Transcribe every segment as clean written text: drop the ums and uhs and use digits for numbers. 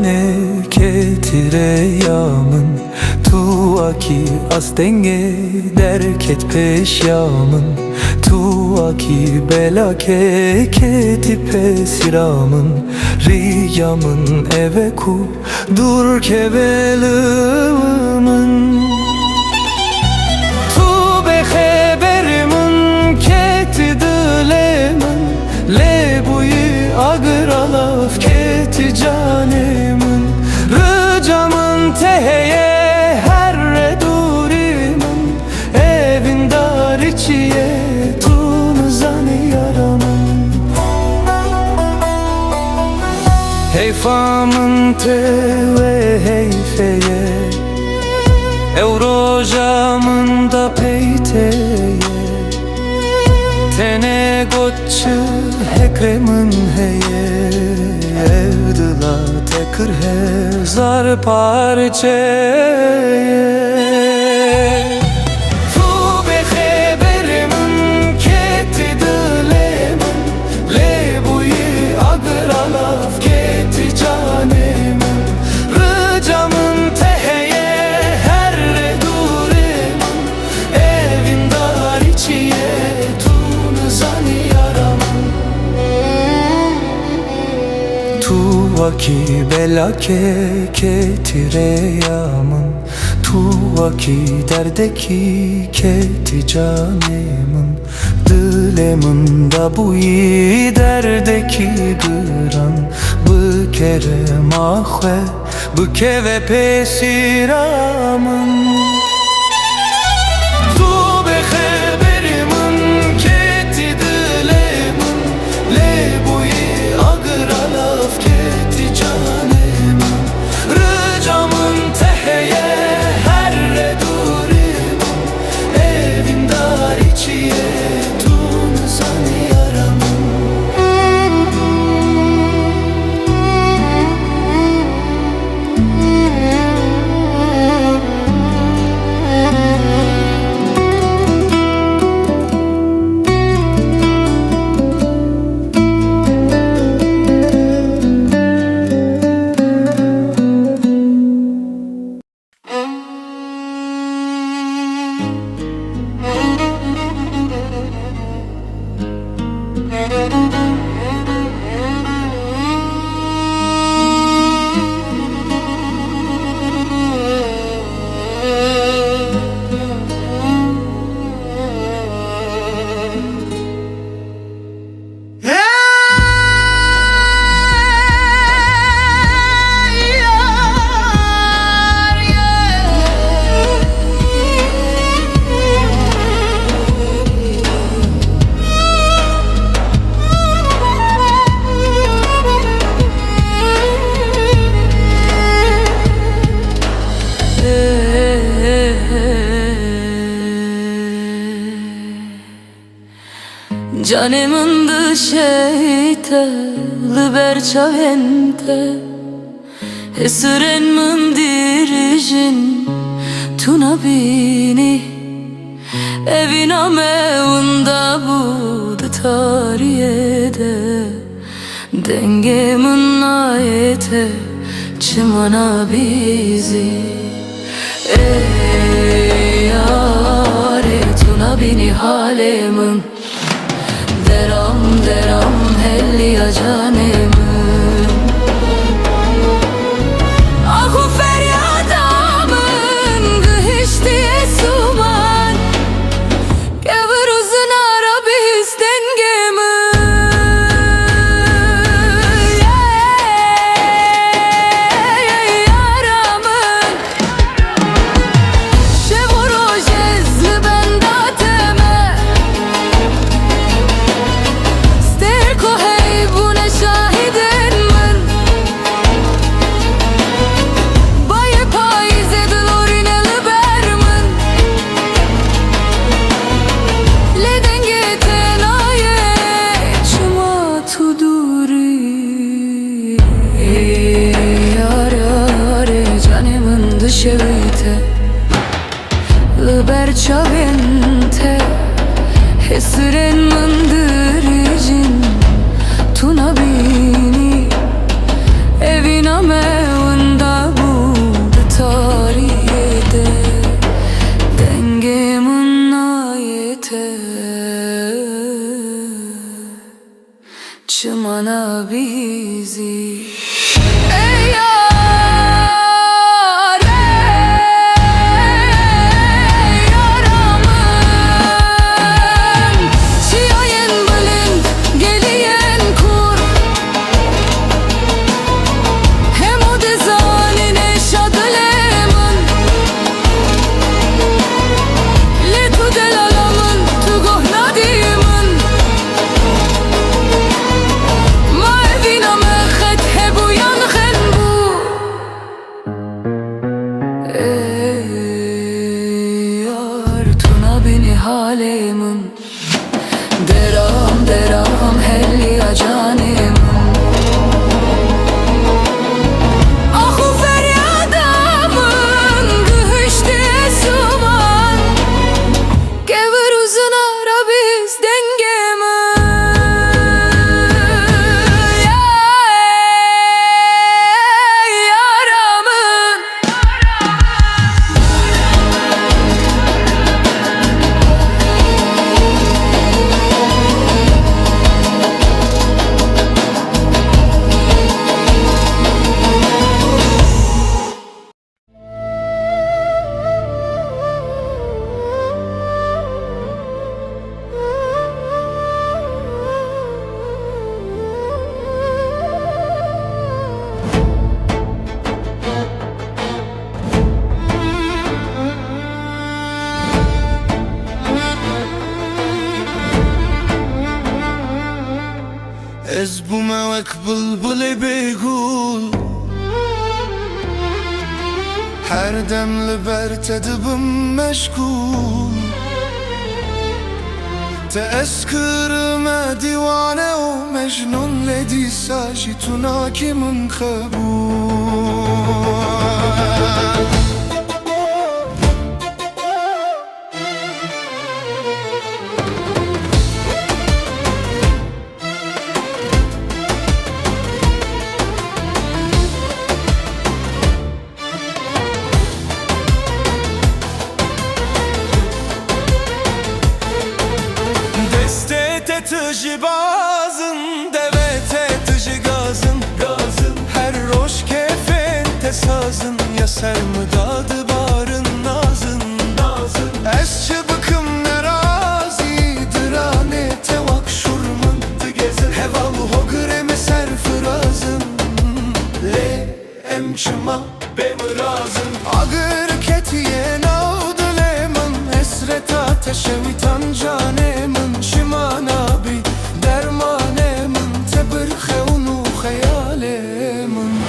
jane ketire yamın Tu aki astenge derket peşyamın Tu aki belake keti pesiramın Riyamın eve ku dur kevelımın Tu beheberimin keti dilemin Le buyi agralaf keti canemin Rıcamın teheye her durimin Evin dar içiye tunuzani yaramın Heyfamın te ve heyfeye Evrojamın da peyteye Tene gotçı hekremin heye Evdila tekir hezar parçeye Tu beheberimin keti dilemin Le buyi agralaf keti canemin Rıcamın teheye her durimin Evin dar içiye tunuzani yaramın Tu aki belake ketire yamın Tu aki derdeki keti canemin Dilemin da buyi derdeki dıran Bu kere mahve bu keve pesiramın Tu beheberimin keti dilemin Le buyi agralaf keti canemin Rıcamın teheye her durimin Evin dar içiye tunuzani yaramın Canemin dışeyte, liberçavente Esren min dirijin, tuna bini Evina mevunda budu tariyede Dengemin ayete, çimana bizi Ey yare, tuna bini halemin Deram deram helli ya canemin Ahu feryadamın gıhişti suman Gevur uzun arabis dengemin Yaramın Şevuro jezli bendateme Şevite Liberçavente Hesren mındırıcın Tuna bini Evina mev ey yar tuna beni halemin deram deram helli acanim ahu feryadamın gıhıştı suman gevur uzun arabiz dengemi yaramın Ez bu mevek bülbülü beygul her demli ber tedibim meşgul te eskırme divane o mecnun ledi saji tuna kimin kabul Tıcı bazın devete tıcı gazın her roş kefen tesazın ya sermi dadı barın nazın es çıbıkım nerazidir ane tevak şurmun hevalı hogre ser fırazın le emçıma bemirazın agır ketiye navdı leman esret ateşe vitan canemin şimana dermanemin tebir xevnu hayalemin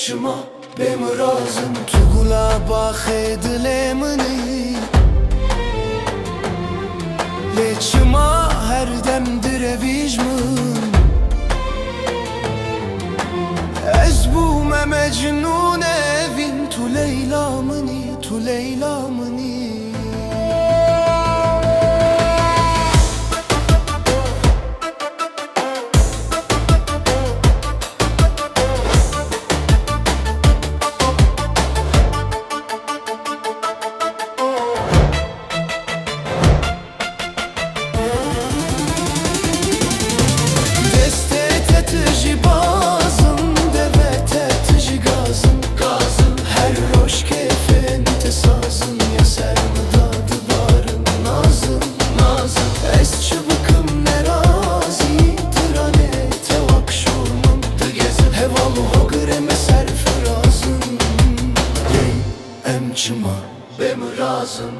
emçıma bemirazın tugula baxed lemini leçıma her demdir evijmin ez bu mecnun evin tu leylamini emçıma bemirazın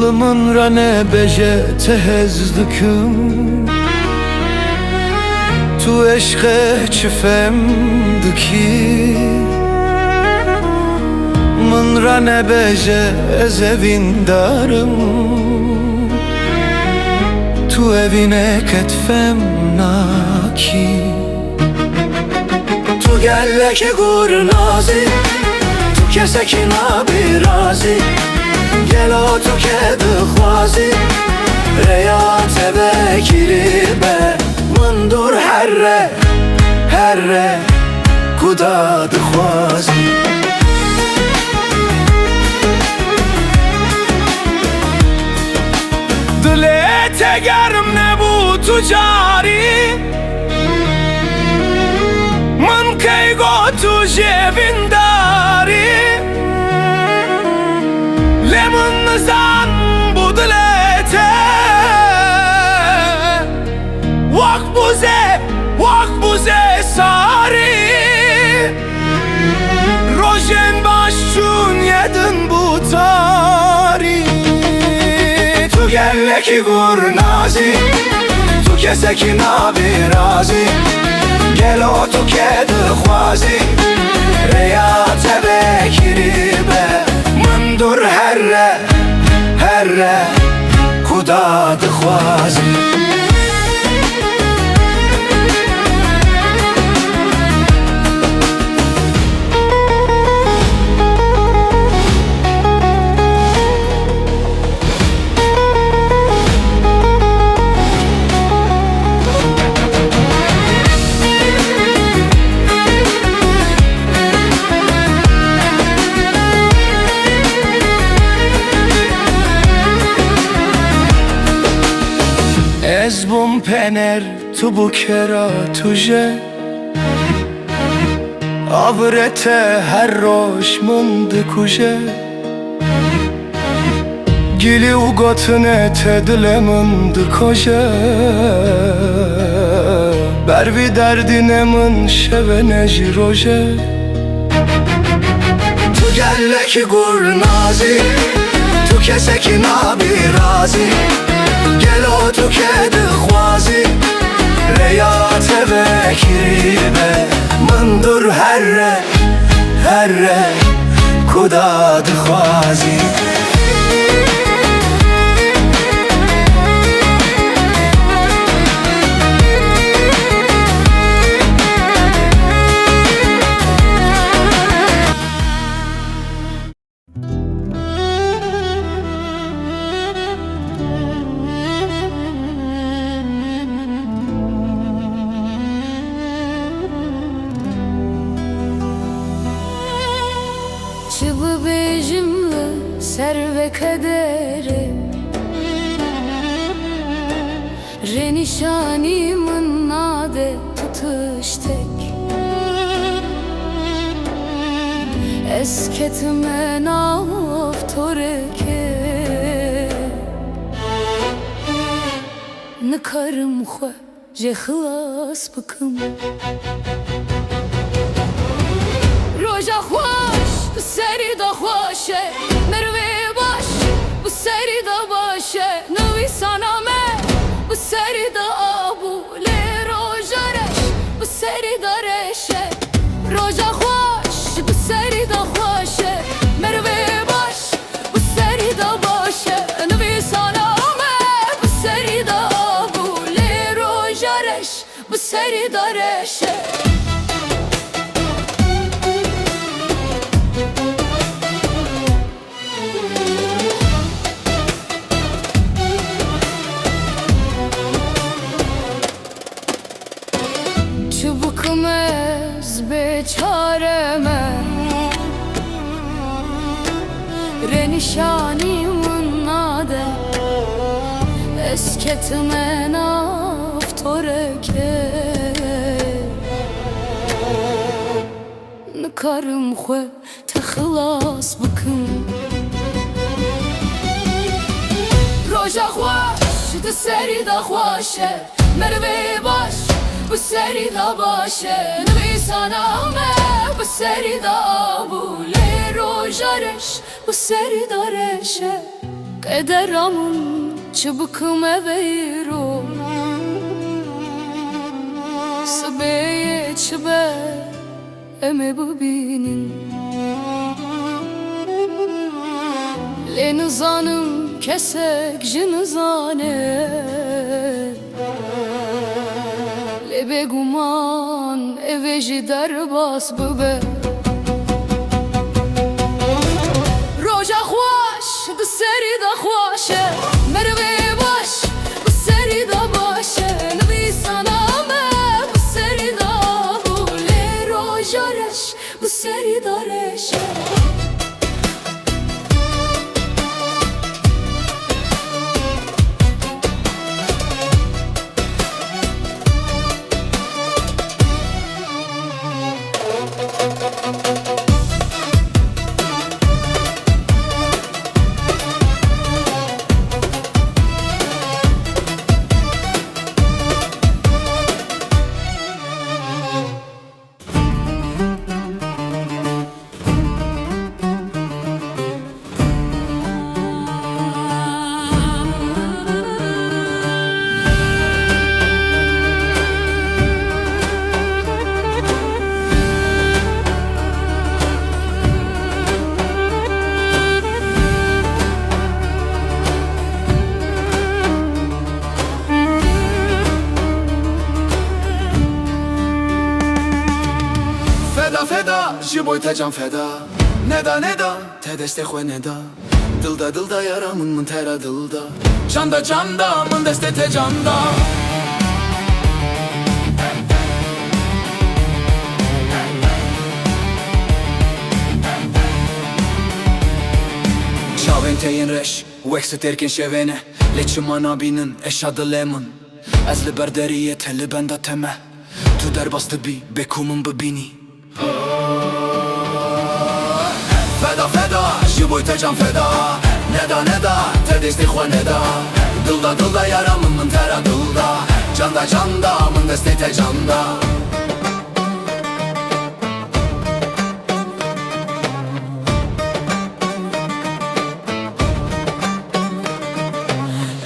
Lımın rane beje tehezdikim Tu eşke çifemdiki من را نبجه از evin darım Tu evine ketfem naki Tu gelle ki gurnazi Tu keseki nabirazi Gelo tu kedi khwazi Reya tebekiri be Mundur herre herre Kuda dkhwazi دلت گرم نبود تو جاری من کی گو تو جبین داری لیمون زن بود دلته وقت بوزه ساری روشن باش چون یدن بود تاری Tu gelle ki gurnazi Tu keseki nabirazi Gelo tu kedi khwazi Reya tebekiri be Mundur herre herre Kuda dkhwazi Ez bum pener tu bu kera tuje Avrete her roş mındı kuje Gili ugotune tedile mındı koje Bervi derdine mın şevene jiroje Tu gelle ki gurnazi Tu keseki nabirazi Gelo tu kedi khwazi Reya tebekiri be Mundur herre herre Kuda dkhwazi Çıbı bejimli serve kaderi Renişanimin nade tutuş tek Esketime naf toreke Nıkarım xwe je xılas bıkım Roja xoş bu seri da xoşe Merve baş bu seri da başe Nıvi saname bu seri da abu Le roja reş bu seri da reşe Roja xoş bu seri da xoşe Merve baş bu seri da başe Nıvi saname bu seri da abu Le roja reş bu seri da reşe Çubukmez beçareme Renişanimin nade Esketime naf toreke Nıkarım xwe te xılas bıkım Roja xoş di seri da xoşe Merve baş bu seri da başe Nıvi saname bu seri da abu Le roja reş bu seri da reşe Kederamın çıbıkım eveyro Sıbeye çıbe eme bu binin Le nizanım kesek jinizane Le beguman eve ji derbas bibe Roja xweş di serî de xweş e Merivê baş bi serî de baş e Nivîsana me bi serî de bû Lê roja reş bi serî de reş e Feda, ji boy te can feda Neda, te deste xwe neda Dilda yaramın min tera dilda Canda, min deste te canda Çavên te yên reş, wek stêrkên şevêne Lê çima nabînin eşa dilê min Ez li ber deriyê te li benda te me Tu derbas dibî, bêku min bibînî Feda, ji boy te can feda Neda, te destê xwe neda Dilda yaramın min tera dilda Canda, min destê te canda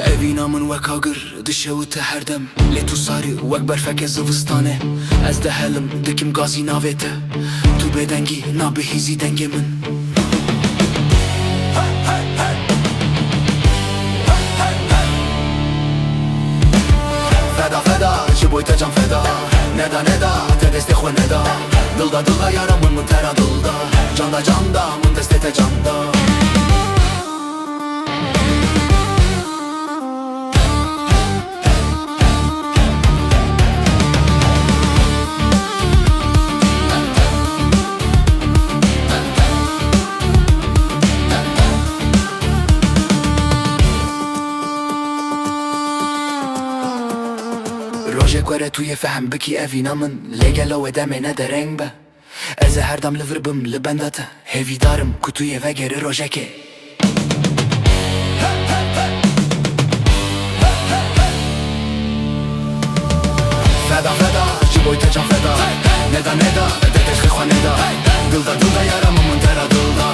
Evîna min weka gir dişewite her dem Lê tu sarî wek berfeke zivistane Ez de helim dikim gazî navê te Tu bêdengî nabihîzî dengê min Feda, ji boy te can feda Neda, te destê xwe neda Dilda yaramın min tera dilda Canda, min destê te canda Rojek were tu yê fehem bikî evîna min Lê gelo wê demê ne de reng be Ez ê her dem li vir bim li benda te Hêvî darim ku tu yê vegerî rojekê Feda, ji boy te can feda Neda, te destê xwe neda Dilda yaramın min tera dilda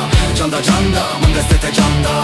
Canda, min destê te canda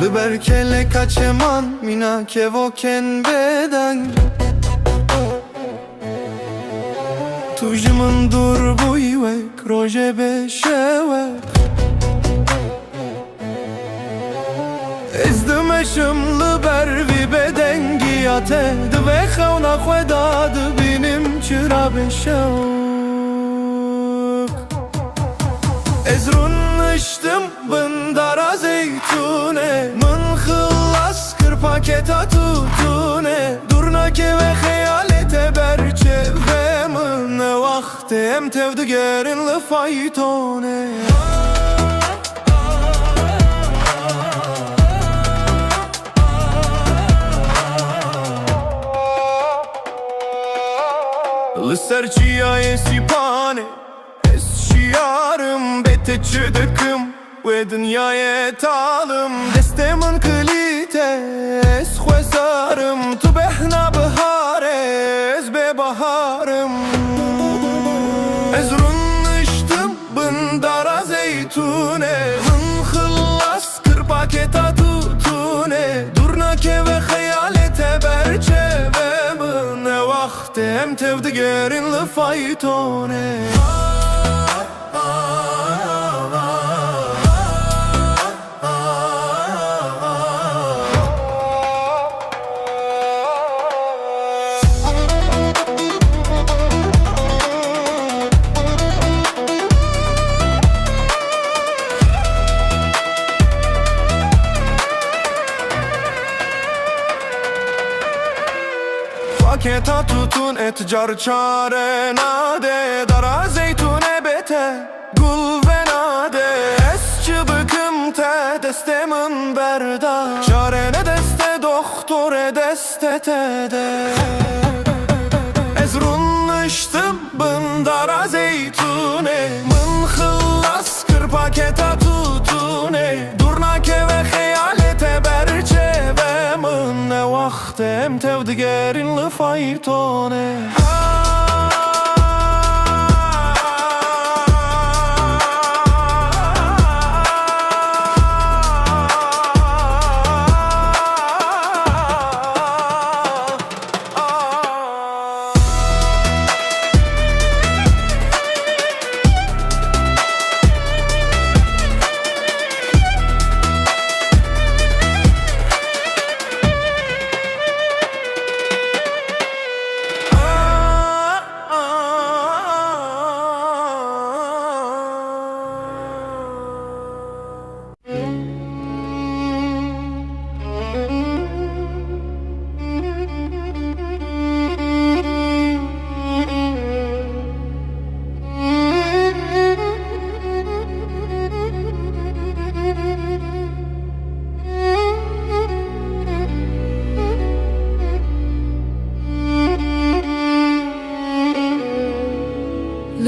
Liberkele kaçeman mina kevoken beden Tujman dur bu ve روژه بشوه ازدمشم لبر وی بدنگیاته دوه خونا خدا دبینم چرا بشوه ازرunlaştım bındara zeytune Mın khıllas kır paketa tutune Durnake ve hayalete berçeve Mın ne vaktim tevdi gerinli faytone Lısarçıya esipane Yarım bete çıdıkım ve dünyaya talım Destemin klite es khwesarım Tu behna baharez be baharım Ezrunlaştım bındara zeytune Mın khıllas kır paketa tutune Durnake ve hayalete berçeve Mın ne vaktim tevdi gerinli faytone Paketa tutun etcar çare nade Dara zeytune bete gul ve nade Es çıbıkım te destemin berda Çare ne deste doktor deste de Ezrunlaştım bındara zeytune Mın khıllas kır paketa tutune Durnake ve hayalete berçeve Mın ne vaktim tevdi gerinli faytone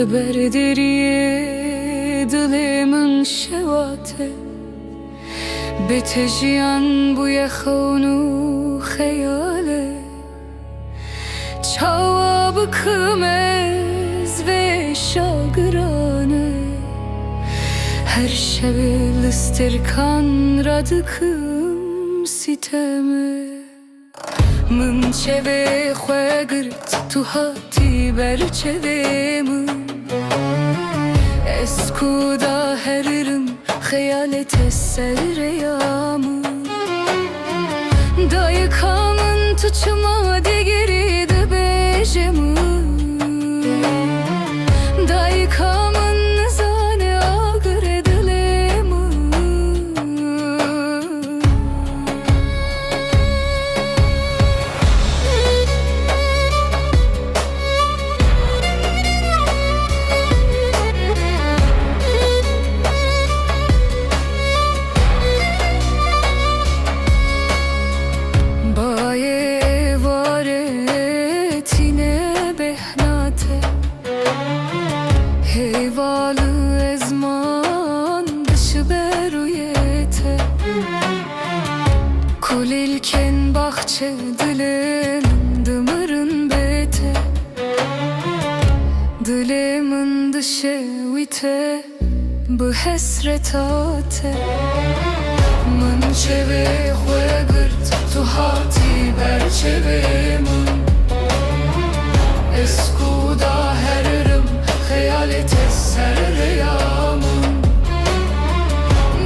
Liberderiye dilimin şevate Betejiyan bu yekhonu khayale Çava bıkmez ve şagirane Her şevi listirkan radıkım siteme Mın çeve khwagirt tu hati berçeve mın Eskuda heririm hayalete serreyamı Dayıkamın tuçuma digiridi bejemi Dayıkamın nizane ağır edilemi Heyvalı ezman dışı beruyete Kulilken bahçe dilim dımırın bete Dilimin dışı vite bu hesretate Mın çeve khwegırt tu hati berçeve mın Eskuda heririm خیالت سر ریامın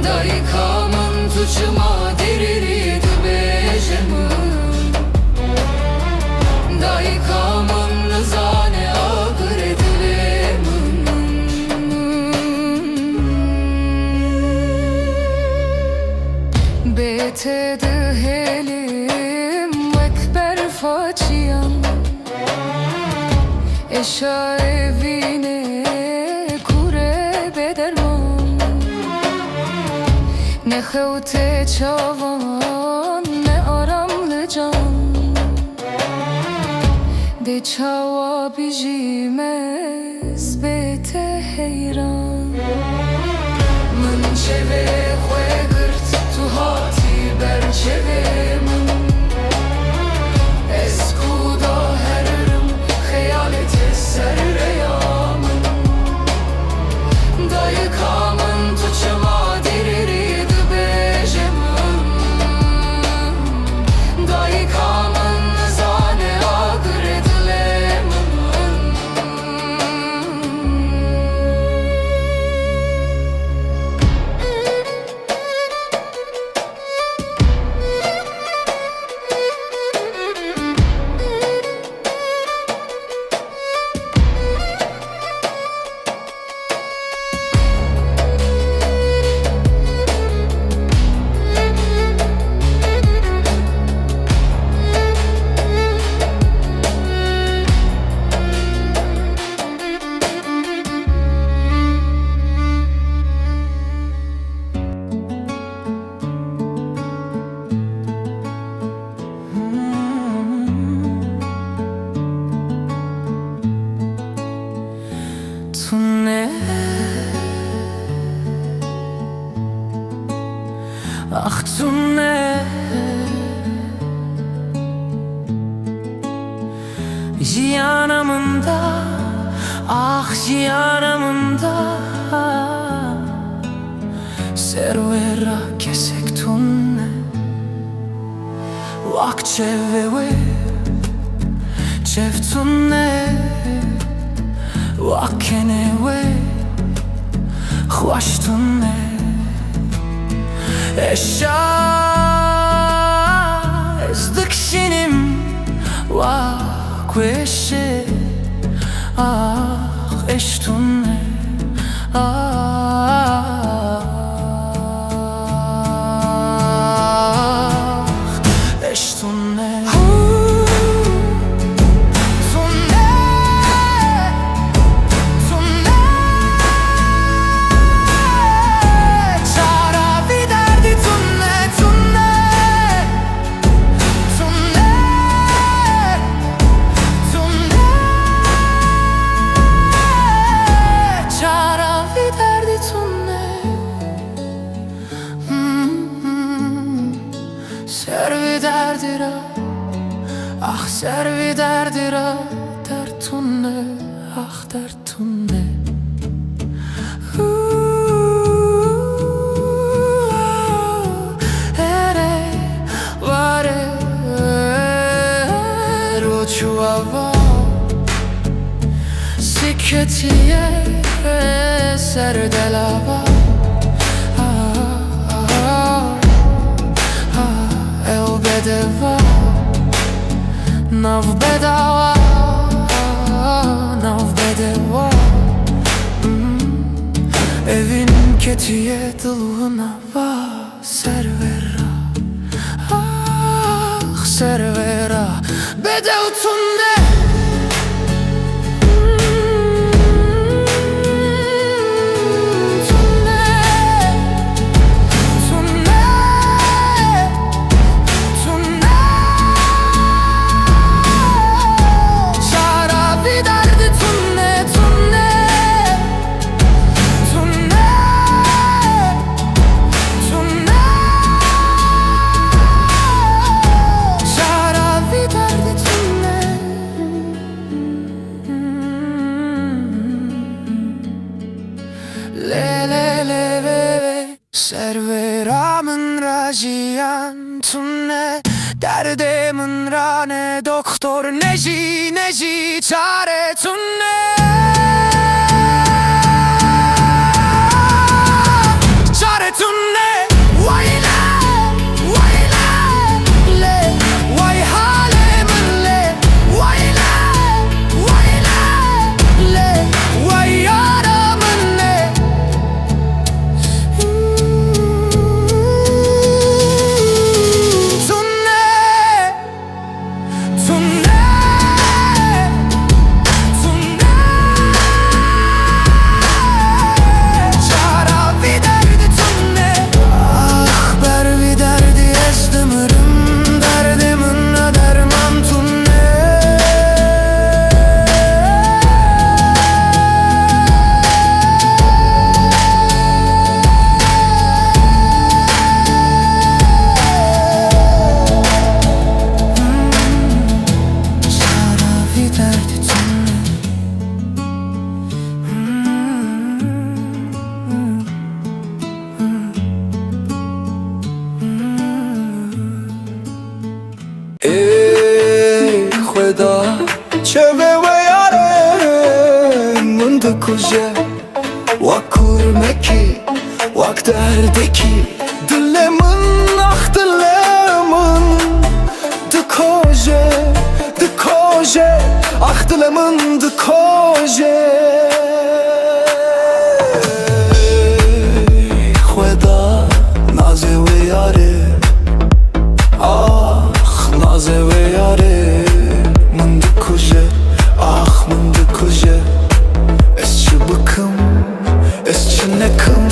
Dayıkamın tuçuma diririydi bejemin Dayıkamın nızane ağır edilemin Betedi helim ekber faciyan Eşa evine kure bederman Ne xevte çavan ne aramlı can De çava bijimez bete heyran Min çeve xwe girt tu hati ber çeve min Ez kuda herim خیالت سر ریامın Dayıkamın tuçuma diririydi bejemin Dayıkamın nızane ağır edilemin Tune Ah tune Jiyanımında Ah jiyanımında Servera kesek tunne Vak çevve Çev tunne Vakene ve Hoştunne Eşa ezdik şinim Vak veşe Ah eştunne Ah eştunne Servi derdira Ah servi derdira Dertunne Ah dertunne Ere Vare Roçuava Siketiye Serdelava Bedava Nav bedava Nav bedava Evin ketiye dılına va Servera Ah servera Bedevtunne Serveramın rajiyan tunne Derdemin rane doktor neji neji çare tunne kuje Vak kurmeki Vak derdeki Dilemin ah dilemin Dikoje Dikoje Ah dilemin dikoje Khweda naze ve yare Ah naze ve yare Min dikuje Ah min dikuje Ez çi bikim Ez çi nekim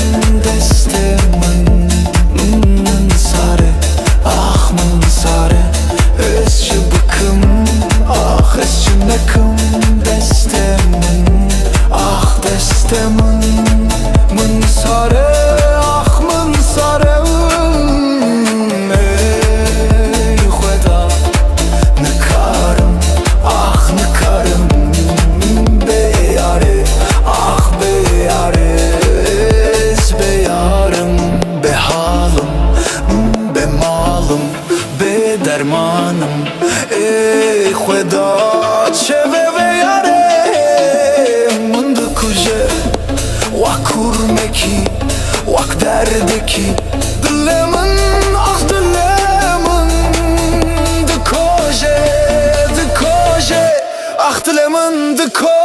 deste min Min sare Ah min sare Ez çi bikim Ah ez çi nekim deste min Ah deste min Min sare Ah min sare Ey Khweda Nikarim Ah nikarim Be yare Ah be yare Ez be yarım Be halim Be malım Be dermanım Ey Khweda Çeve ve yare Min dikuje Vak kurmeki Vak derdeki Dilemin ah dilemin Dikoje Dikoje Ah dilemin dikoje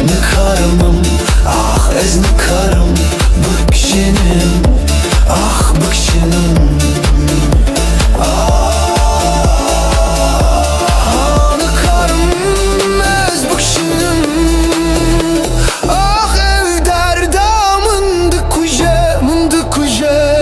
Nıkarımım, ah ez nıkarım Bıkşinim, ah bıkşinim Ah nıkarım, ez bıkşinim Ah ev derda mındı kuje, mındı kuje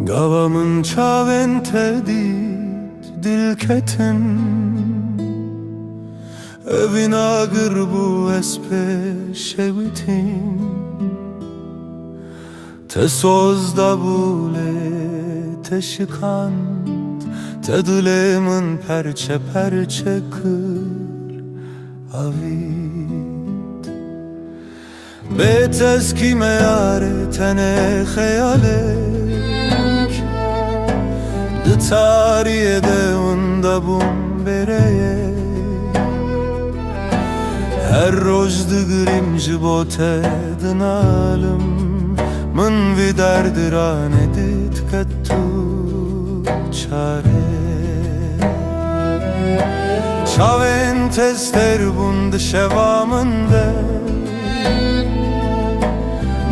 Gavamın çaven tedit dilketin Evin ağır bu espe şevitin Te sozda bule te şikant Te dilemin perçe perçe kır avit Betez kime yare tene hayalek Tariye de unda bum bereye Her roz dıgrim jibote dınalım Mın vi derdiran edit kattu çare Çaven tester bundı şevamında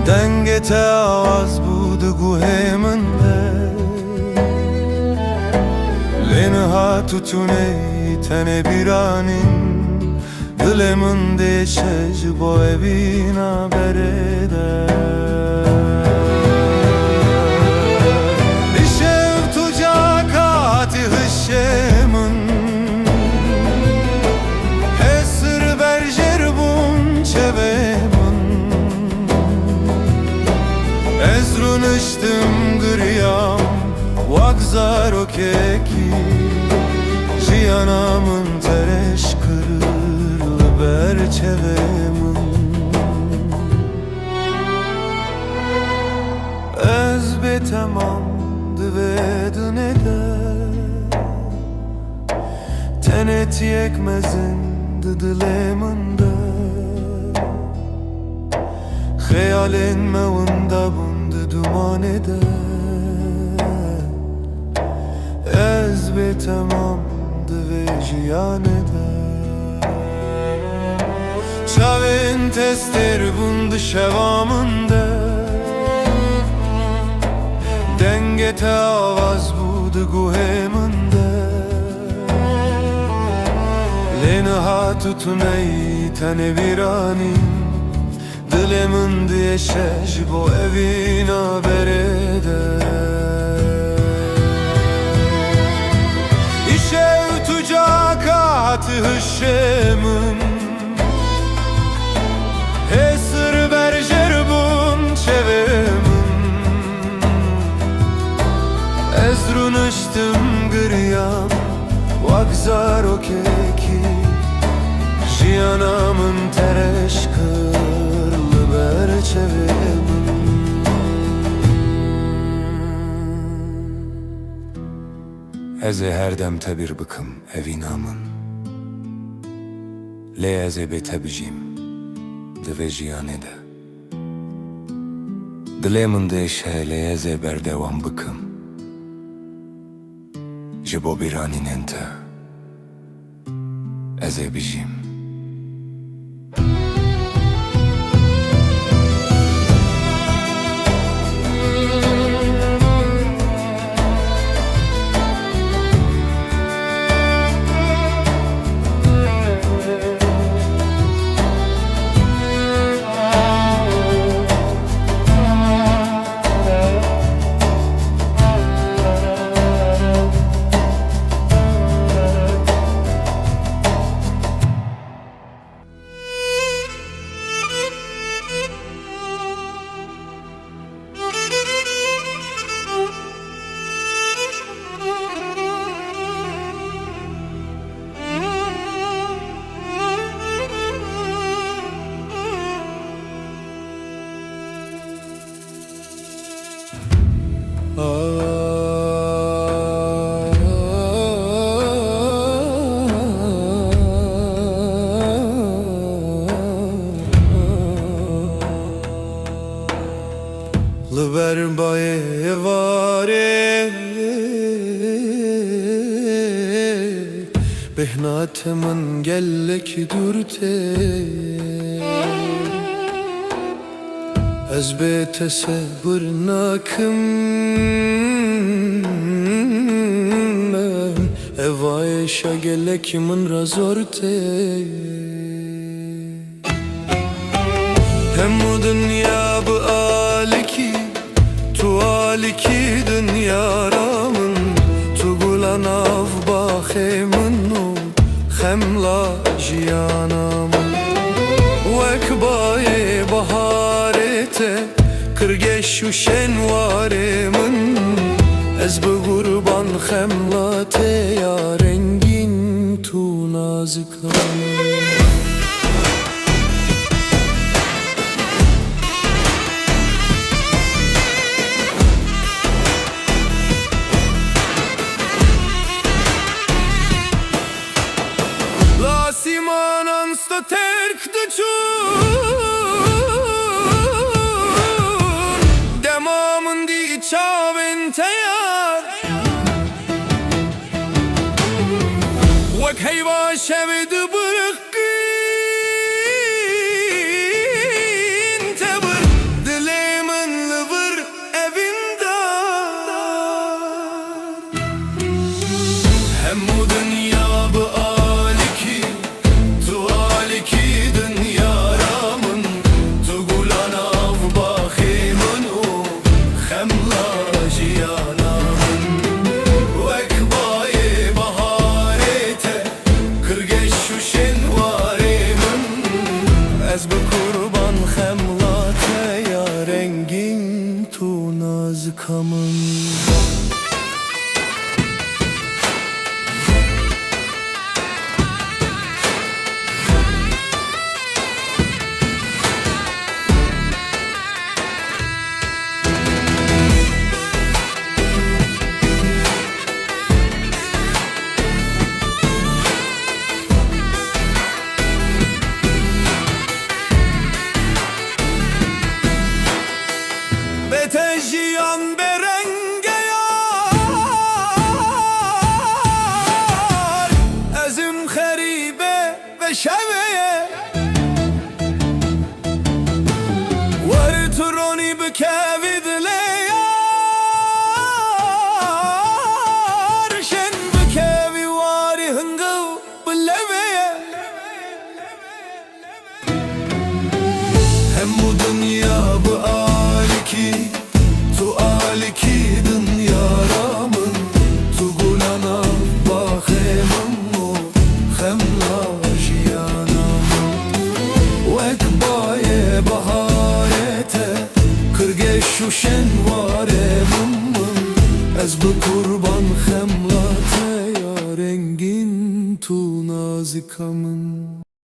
Dengete avaz budu guheminde Lenha tutune tene biranin Dilemin deşej bo evina berede Dişev tucak ati hışemin Hesir berjer bun çevemin Ezrun iştim gıryam Vakzar o keki Jiyanamın tereş kırırlı berçevemin Ez betemam dıvedin eder Tenet yekmezin dıdıleminde Hayalin mevunda bundı duman eder Ez betemamdı ve jiyan eder Çavin tester bundu şevamında Dengete avaz budu guheminde Lenha tutunay tane viranin Dilemin diyeşej bo evina berede İşev tucak atı hışemin Hesir berjer bun çevemin Ezrun iştim gıryam Vakzar o keki Jiyanamın tereş kırlı berçevemin Eze her demte bir bıkım evinamın Le eze betebijim Dve jiyanede Dilemin deşe le eze berdevam bıkım Jibo biranin ente Eze bijim Lıber baye vare Behnatemin gellek durte Ez be tesebbür nakım Evay şagelek min razorte Hem o dünya bu aliki Tu aliki dünya ramın Tu gulan av bahemin o Khemla jiyanamın Vek baye baharete Kırgeş u şenvaremin Ez bu gurban khemlate ya rengin tu naziklan Simanan sto terk dëqur Demamën di qavin të jar Wek hejva sheve dë bërëkin Të bër Dilemën lëvër evindar şenvarımın Ez bu kurban xemlate ya rengin tu nazkamın Betejiyan berenge yar Ezim xeribe ve şeveye Var turoni bikevidle yar Şen bikevi vari hıngıv bileveye Hem bu dünya bu aliki Tu aliki dünyaramın Tu gulana bakemım o Xemla jiyanamın Vek baye baharete Kırgeşu şenvaremın Ez bu kurban xemlate ya rengin tu nazikamın